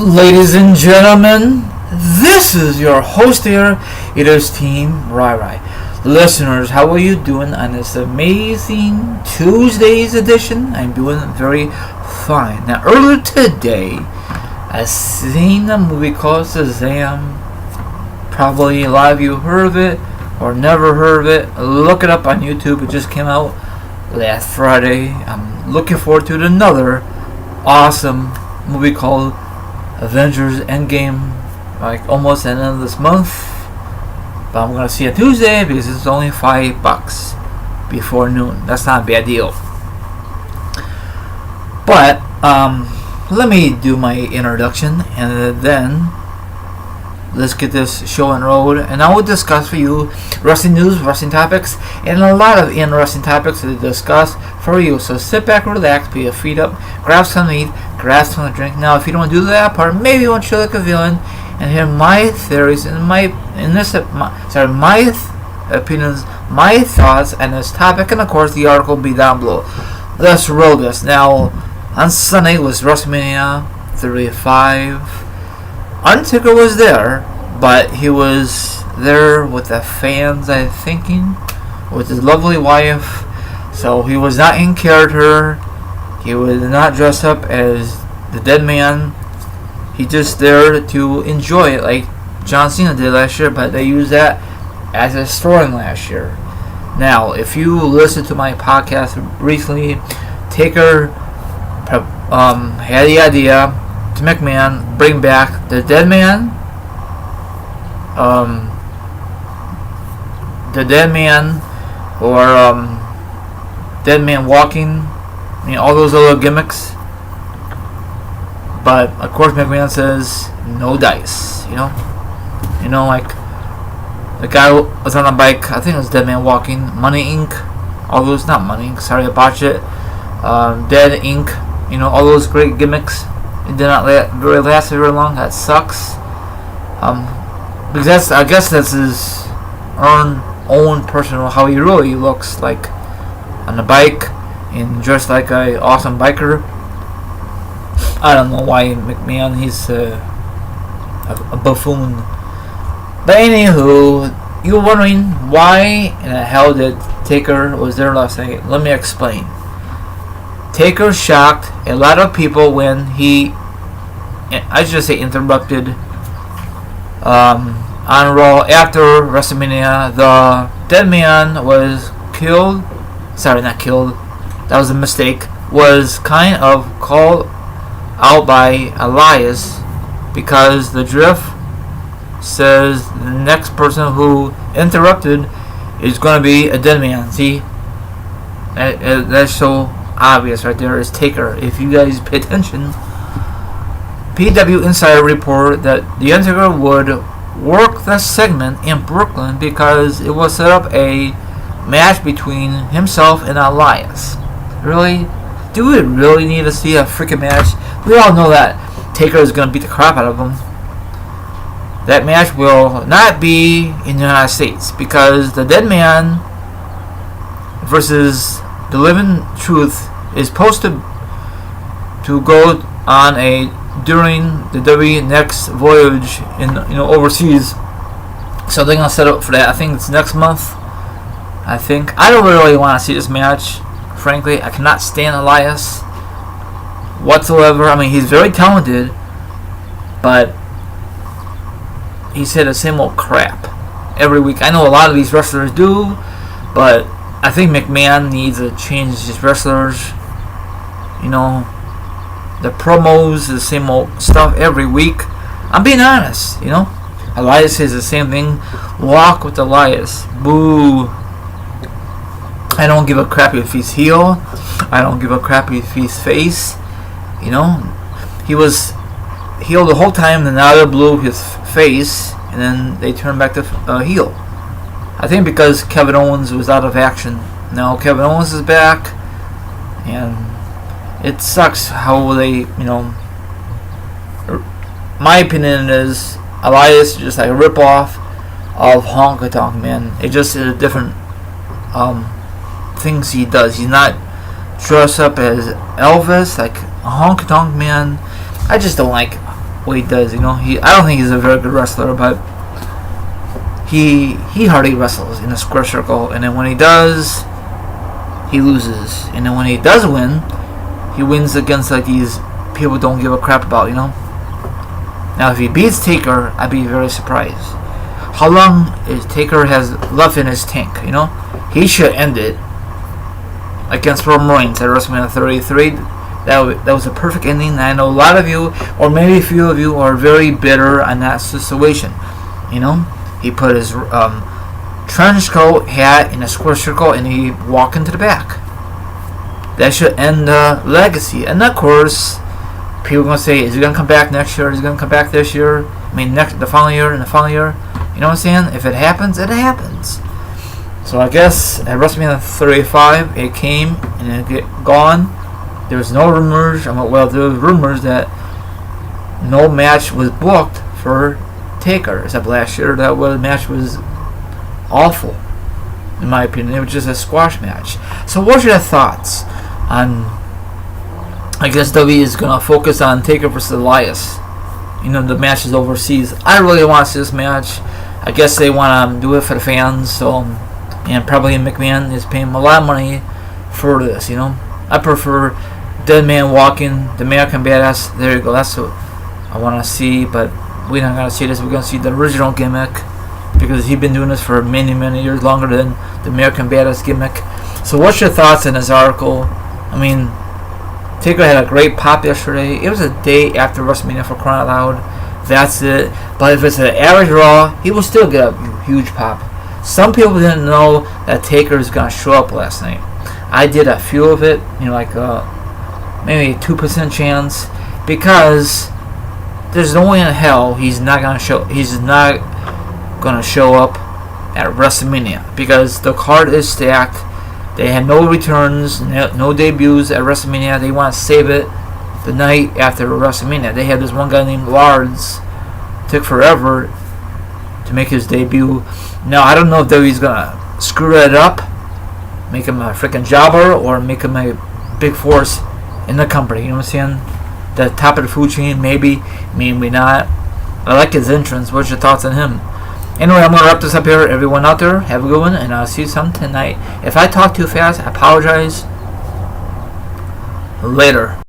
Ladies and gentlemen, this is your host here. It is Team Rai. Listeners, how are you doing on this amazing Tuesday's edition? I'm doing very fine. Now, earlier today, I seen a movie called Shazam. Probably a lot of you heard of it or never heard of it. Look it up on YouTube. It just came out last Friday. I'm looking forward to another awesome movie called Avengers Endgame, like almost at the end of this month. But I'm gonna see it Tuesday because it's only $5 before noon. That's not a bad deal. But let me do my introduction and then let's get this show on road. And I will discuss for you wrestling news, wrestling topics, and a lot of interesting topics to discuss for you. So sit back, relax, put your feet up, grab something to eat, grab something to drink. Now, if you don't do that part, maybe you want to chill like a villain and hear my theories and my opinions, my thoughts on this topic, and of course the article will be down below. Let's roll this. Now, on Sunday was WrestleMania 35. Undertaker was there, but he was there with the fans, I'm thinking, with his lovely wife. So he was not in character. He was not dressed up as the dead man. He just there to enjoy it, like John Cena did last year. But they used that as a storyline last year. Now, if you listen to my podcast recently, Taker had the idea to McMahon bring back the dead man, or dead man walking, all those little gimmicks. But of course McMahon says no dice, like the guy was on a bike, I think it was Dead Man Walking, Money Inc., all those, not Money Inc., sorry I botched it, Dead Inc., all those great gimmicks. It did not last very long. That sucks. Because I guess that's his own personal, how he really looks like on the bike and dressed like a awesome biker. I don't know why McMahon, he's a buffoon. But anywho, you're wondering why in the hell did Taker was there last night. Let me explain. Taker shocked a lot of people when he, I should say, interrupted on RAW After WrestleMania. The dead man was killed. Sorry, not killed. That was a mistake. Was kind of called out by Elias because the drift says the next person who interrupted is going to be a dead man. See, that's so obvious right there. Is Taker. If you guys pay attention, PW Insider report that the Undertaker would work the segment in Brooklyn because it was set up a match between himself and Elias. Really? Do we really need to see a freaking match? We all know that Taker is going to beat the crap out of him. That match will not be in the United States because the dead man versus the living truth is supposed to go on during the WWE next voyage in overseas. So they're gonna set up for that. I think it's next month. I don't really want to see this match. Frankly, I cannot stand Elias whatsoever. I mean, he's very talented, but he said the same old crap every week. I know a lot of these wrestlers do, but I think McMahon needs to change his wrestlers. The promos, the same old stuff every week. I'm being honest, Elias says the same thing. Walk with Elias. Boo. I don't give a crap if he's heel. I don't give a crap if he's face. He was heel the whole time, and now they blew his face, and then they turned back to heel. I think because Kevin Owens was out of action. Now Kevin Owens is back, and it sucks how they, my opinion is Elias is just like a rip-off of Honky Tonk Man. It just is a different things he does. He's not dressed up as Elvis, like a Honky Tonk Man. I just don't like what he does. You know, I don't think he's a very good wrestler, but he hardly wrestles in a square circle. And then when he does, he loses. And then when he does win, he wins against like these people don't give a crap about. You know. Now, if he beats Taker, I'd be very surprised. How long is Taker has left in his tank? You know, he should end it against Roman Reigns at WrestleMania 33. That was a perfect ending. And I know a lot of you, or maybe a few of you, are very bitter on that situation. You know, he put his trench coat hat in a square circle and he walked into the back. That should end the legacy. And of course, people are going to say, is he going to come back next year? Is he going to come back this year? I mean, the following year and the following year? You know what I'm saying? If it happens, it happens. So I guess at WrestleMania 35, it came and it gone. There was no rumors. Well, there were rumors that no match was booked for Taker. Except last year, that match was awful, in my opinion. It was just a squash match. So what's your thoughts on, I guess WWE is going to focus on Taker versus Elias. You know, the match is overseas. I really want to see this match. I guess they want to do it for the fans. So, and probably McMahon is paying a lot of money for this, you know. I prefer Dead Man Walking, the American Badass. There you go. That's what I want to see. But we're not going to see this. We're going to see the original gimmick. Because he's been doing this for many, many years. Longer than the American Badass gimmick. So what's your thoughts on this article? I mean, Taker had a great pop yesterday. It was a day after WrestleMania, for crying out loud. That's it. But if it's an average Raw, he will still get a huge pop. Some people didn't know that Taker is going to show up last night. I did a few of it, you know, like maybe a 2% chance, because there's no way in hell he's not going to show. He's not going to show up at WrestleMania because the card is stacked. They had no returns, no debuts at WrestleMania. They want to save it the night after WrestleMania. They had this one guy named Lars. Took forever to make his debut. Now, I don't know if WWE's going to screw it up, make him a freaking jobber, or make him a big force in the company. You know what I'm saying? The top of the food chain, maybe not. I like his entrance. What's your thoughts on him? Anyway, I'm going to wrap this up here. Everyone out there, have a good one, and I'll see you some tonight. If I talk too fast, I apologize. Later.